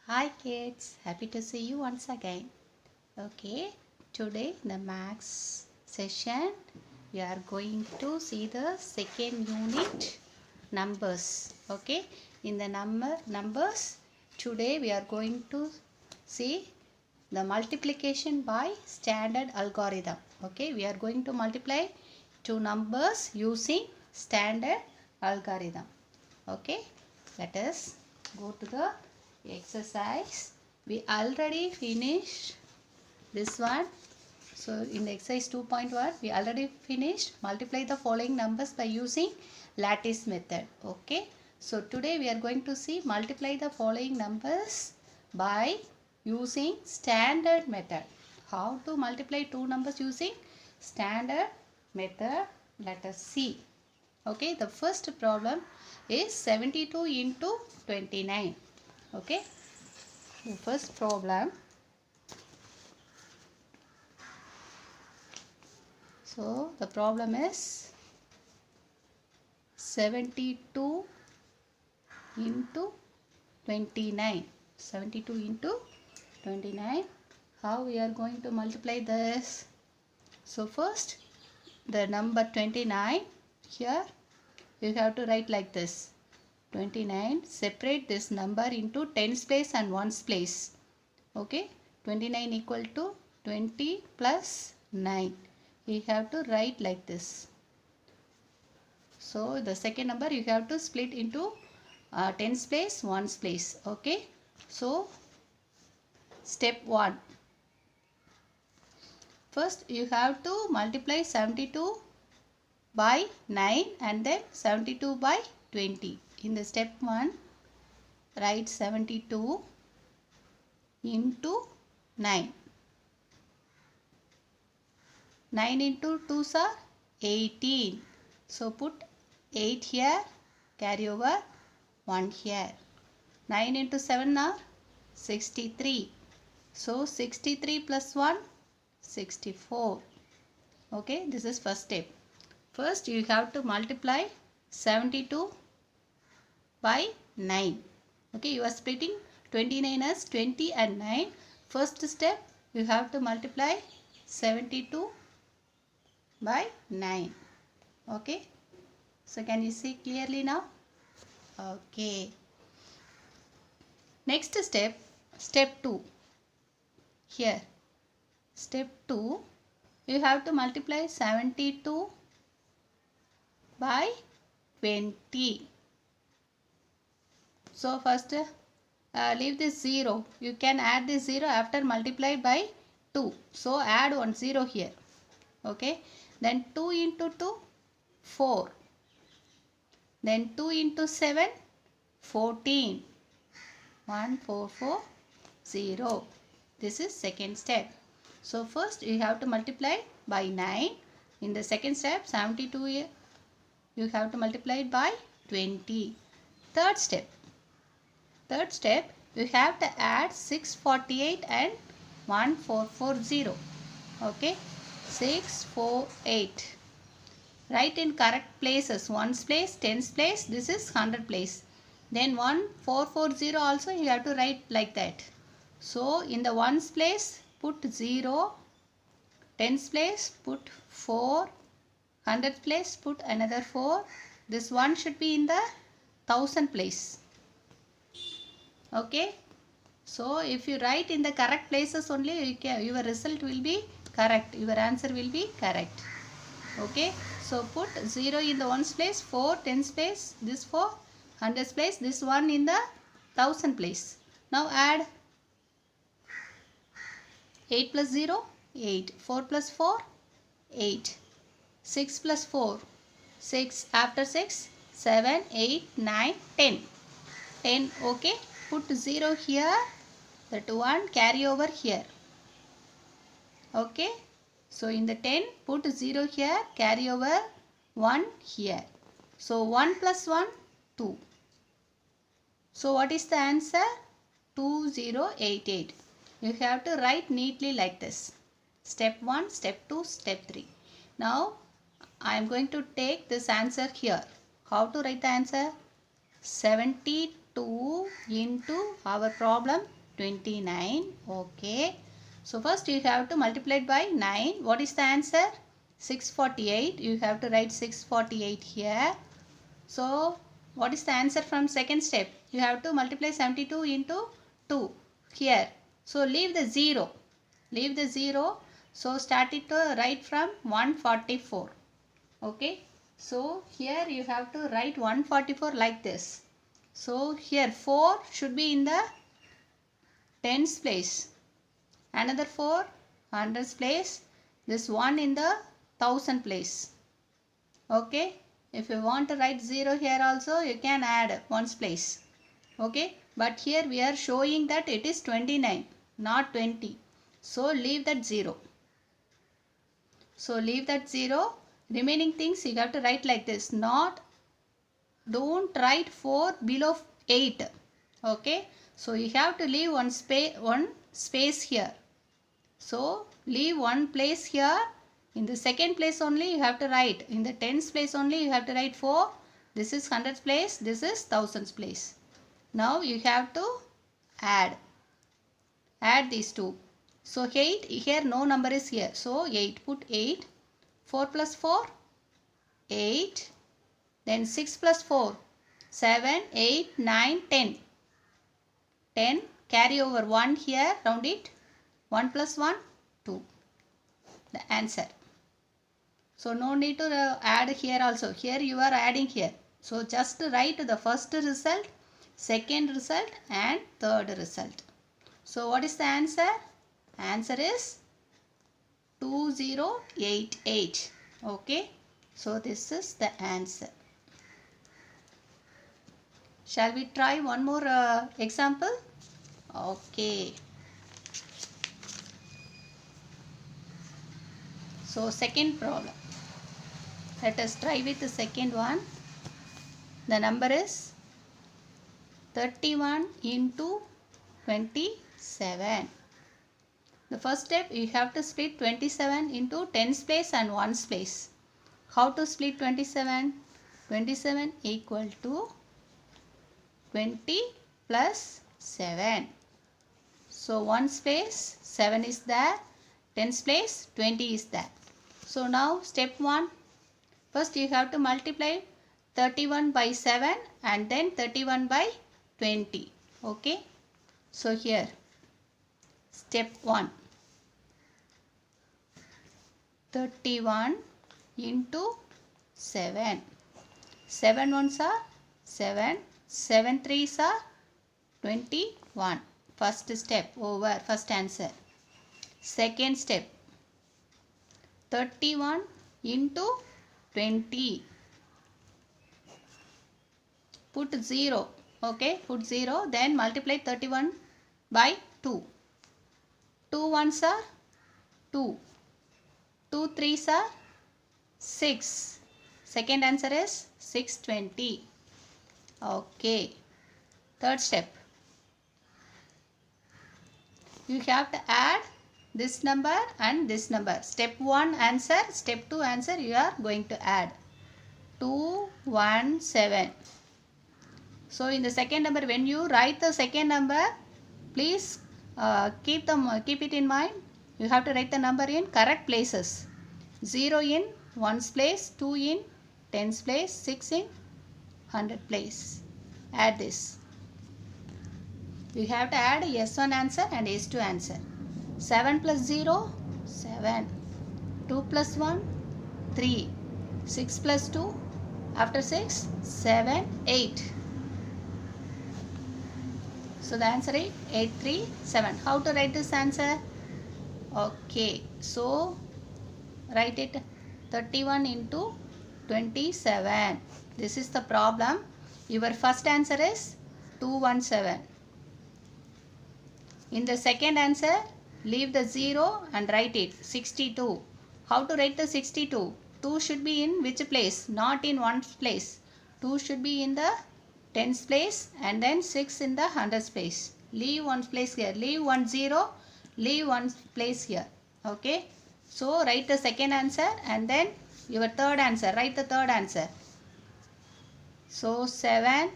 Hi kids, happy to see you once again. Okay, today in the maths session we are going to see the second unit numbers. Okay, in the numbers today we are going to see the multiplication by standard algorithm. Okay, we are going to multiply two numbers using standard algorithm. Okay, let us go to the exercise. We already finished this one. So in the exercise 2.1 we already finished multiply the following numbers by using lattice method. Okay, so today we are going to see multiply the following numbers by using standard method. How to multiply two numbers using standard method? Let us see. Okay, the first problem is 72 into 29. Okay, the first problem. So the problem is 72 into 29. 72 into 29. How we are going to multiply this? So first the number 29 here you have to write like this. 29, separate this number into tens place and ones place. Okay, 29 equal to 20 plus 9. You have to write like this. So the second number you have to split into tens place, ones place. Okay, so step 1. First you have to multiply 72 by 9 and then 72 by 20. In the step 1, write 72 into 9. 9 into 2s are 18. So put 8 here, carry over 1 here. 9 into 7 are 63. So 63 plus 1, 64. Okay, this is first step. First you have to multiply 72 by 9. Okay, you are splitting 29 as 20 and 9. First step you have to multiply 72 by 9. Okay, so can you see clearly now? Okay, next step, step 2. Here step 2 you have to multiply 72 by 20. So first leave this 0. You can add this 0 after multiply by 2. So add 1 0 here. Okay, then 2 into 2, 4. Then 2 into 7, 14. 1 4 4 0. This is second step. So first you have to multiply by 9. In the second step 72 you have to multiply it by 20. Third step you have to add 648 and 1440. Okay, 648. Write in correct places. Ones place, tens place, this is 100 place. Then 1440 also you have to write like that. So in the ones place put 0, tens place put 4, 100 place put another 4. This one should be in the 1000 place. Okay, so if you write in the correct places only your result will be correct, your answer will be correct. Okay, so put 0 in the ones place, 4 tens place, this 4 hundreds place, this one in the 1000 place. Now add 8 plus 0, 8, 4 plus 4, 8, 6 plus 4, 6, after 6, 7, 8, 9, 10. 10, okay, put 0 here, that one carry over here. Okay, so in the 10 put 0 here, carry over 1 here. So 1 plus 1, 2. So what is the answer? 2088. You have to write neatly like this. Step 1, step 2, step 3. Now I am going to take this answer here. How to write the answer? 72 into our problem 29. Okay. So first you have to multiply it by 9. What is the answer? 648. You have to write 648 here. So what is the answer from second step? You have to multiply 72 into 2 here. So leave the 0. Leave the 0. So start it to write from 144. Okay. So here you have to write 144 like this. So here 4 should be in the tens place. Another 4 hundreds place. This 1 in the thousand place. Okay. If you want to write 0 here also, you can add ones place. Okay. But here we are showing that it is 29, not 20. So leave that 0. So leave that 0. Remaining things you have to write like this. Don't write 4 below 8. Okay. So you have to leave one space here. So leave one place here. In the second place only you have to write. In the tens place only you have to write 4. This is hundreds place. This is thousands place. Now you have to add. Add these two. So 8, here no number is here. So 8, put 8. 4 plus 4, 8. Then 6 plus 4, 7, 8, 9, 10. 10. Carry over 1 here. Round it. 1 plus 1, 2. The answer. So no need to add here also. Here you are adding here. So just write the first result, second result and third result. So what is the answer? Answer is 2088. Okay. So this is the answer. Shall we try one more example? Okay. So second problem. Let us try with the second one. The number is 31 into 27. The first step, you have to split 27 into tens place and ones place. How to split 27? 27 equal to 20 plus 7. So ones place 7 is there. Tens place 20 is there. So now step 1. First you have to multiply 31 by 7 and then 31 by 20. Okay. So here step 1. 31 into 7. 7 ones are 7. 7 threes are 21. First step over. First answer. Second step. 31 into 20. Put 0. Okay. Put 0. Then multiply 31 by 2. 2 ones are 2. 2 threes are 6. Second answer is 620. Okay. Third step. You have to add this number and this number. Step 1 answer, step 2 answer you are going to add. 217. So in the second number, when you write the second number, please keep it in mind. You have to write the number in correct places. 0 in ones place, 2 in tens place, 6 in 100 place. Add this. You have to add S1 answer and S2 answer. 7 plus 0, 7. 2 plus 1, 3. 6 plus 2, after 6, 7, 8. So the answer is 837. How to write this answer? Okay. So write it 31 into 27. This is the problem. Your first answer is 217. In the second answer, leave the 0 and write it 62. How to write the 62? 2 should be in which place? Not in ones place. 2 should be in the tens place and then 6 in the hundreds place. Leave one place here. Leave 1 0. Leave one place here. Okay. So write the second answer and then your third answer. Write the third answer. So 7.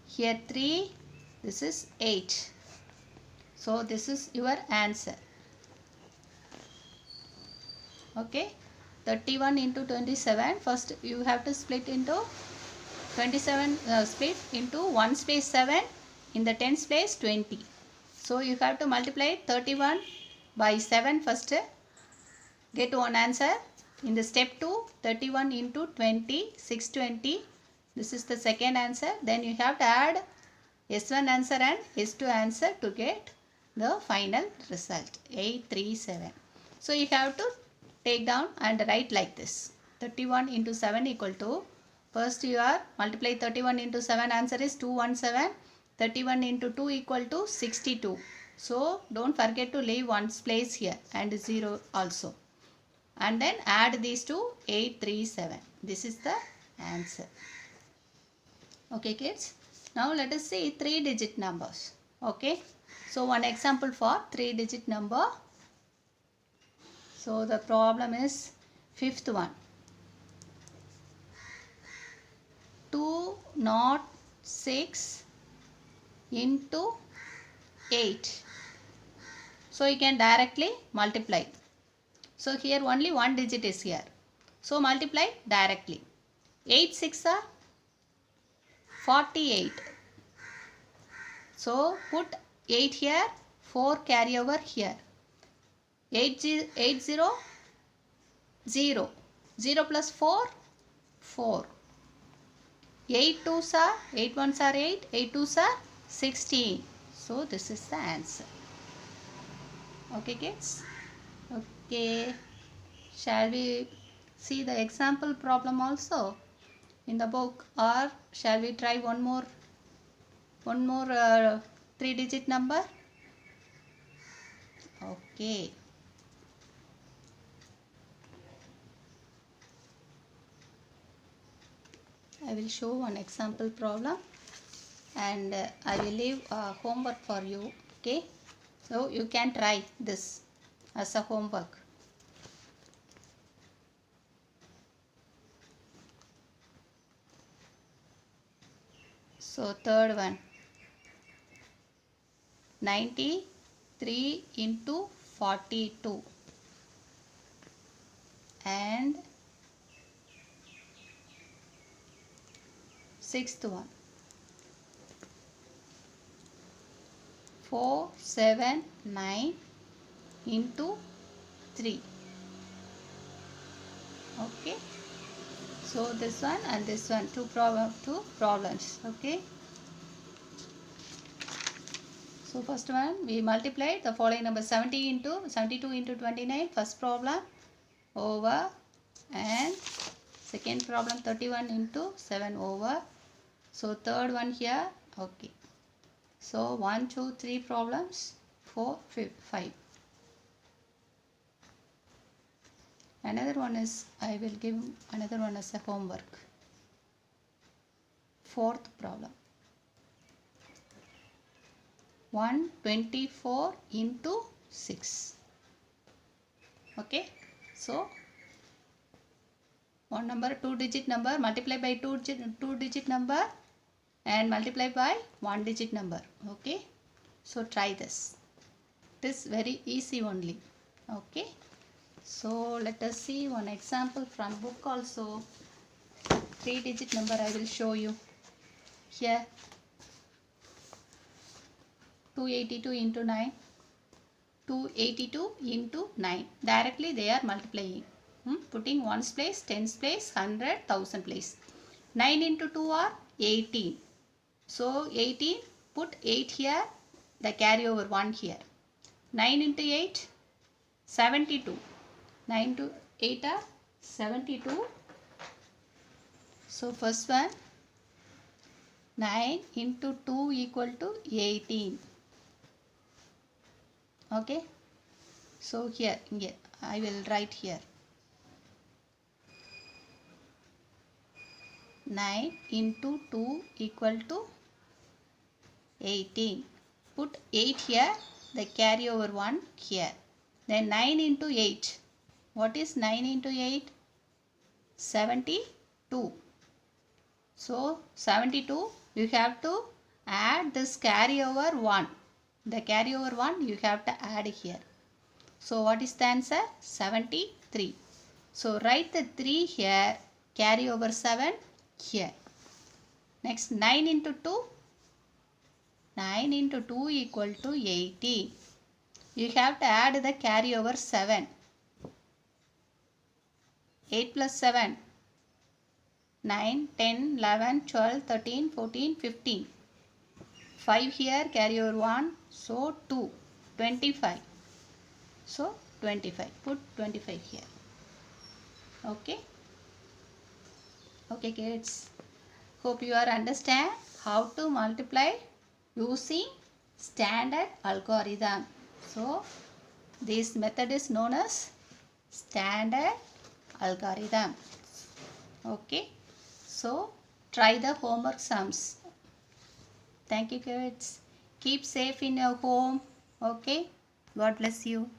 Here 3. This is 8. So this is your answer. Okay, 31 into 27. First you have to split into 27, split into 1 space 7, in the tens place 20. So you have to multiply 31 by 7 first, get one answer. In the step 2, 31 into 20, 620. This is the second answer. Then you have to add S1 answer and S2 answer to get the final result, 837. So you have to take down and write like this. 31 into 7 equal to, first you are multiply 31 into 7, answer is 217. 31 into 2 equal to 62. So don't forget to leave one's place here and 0 also. And then add these two, 837. This is the answer. Okay kids. Now let us see 3-digit numbers. Okay. So one example for 3-digit number. So the problem is fifth one. 206 into 8. So you can directly multiply. So here only one digit is here. So multiply directly. 8 6 are 48. So put 8 here, 4 carry over here. 8 0, 0. 0 plus 4, 4. 8 2s are, 8 1s are 8, 8 2s are 16. So this is the answer. Okay kids? Okay. Shall we see the example problem also in the book, or shall we try one more 3-digit number? Okay. I will show one example problem, and I will leave homework for you. Okay. So you can try this as a homework. So third one, 93 into 42, and sixth one, 479 into 3. Okay. So this one and this one, two problems. Okay. So first one, we multiplied the following number, 72 into 29, first problem over, and second problem 31 into 7 over. So third one here. Okay. So 1 2 3 problems, 4 5. Another one is, I will give another one as a homework. Fourth problem, 124 into 6. Okay. So one number, 2-digit number, multiply by 2-digit number and multiply by 1-digit number. Okay. So try this. It is very easy only. Okay. So let us see one example from book also. 3-digit number I will show you. Here 282 into 9. 282 into 9. Directly they are multiplying. Putting ones place, tens place, 100, 1000 place. 9 into 2 are 18. So 18, put 8 here, the carry over 1 here. 9 into 8, 72. 9 to 8 are 72. So first one, 9 into 2 equal to 18. Okay. So here I will write here. 9 into 2 equal to 18. Put 8 here, the carry over 1 here. Then 9 into 8. What is 9 into 8? 72. So 72, you have to add this carry over 1. The carryover one you have to add here. So what is the answer? 73. So write the 3 here, carry over 7 here. Next 9 into 2. 9 into 2 equal to 80. You have to add the carryover 7. 8 plus 7. 9, 10, 11, 12, 13, 14, 15. 5 here, carry over 1. So 2. 25. So 25. Put 25 here. Okay. Okay kids. Hope you are understand how to multiply using standard algorithm. So this method is known as standard algorithm. Okay. So try the homework sums. Thank you kids. Keep safe in your home. Okay. God bless you.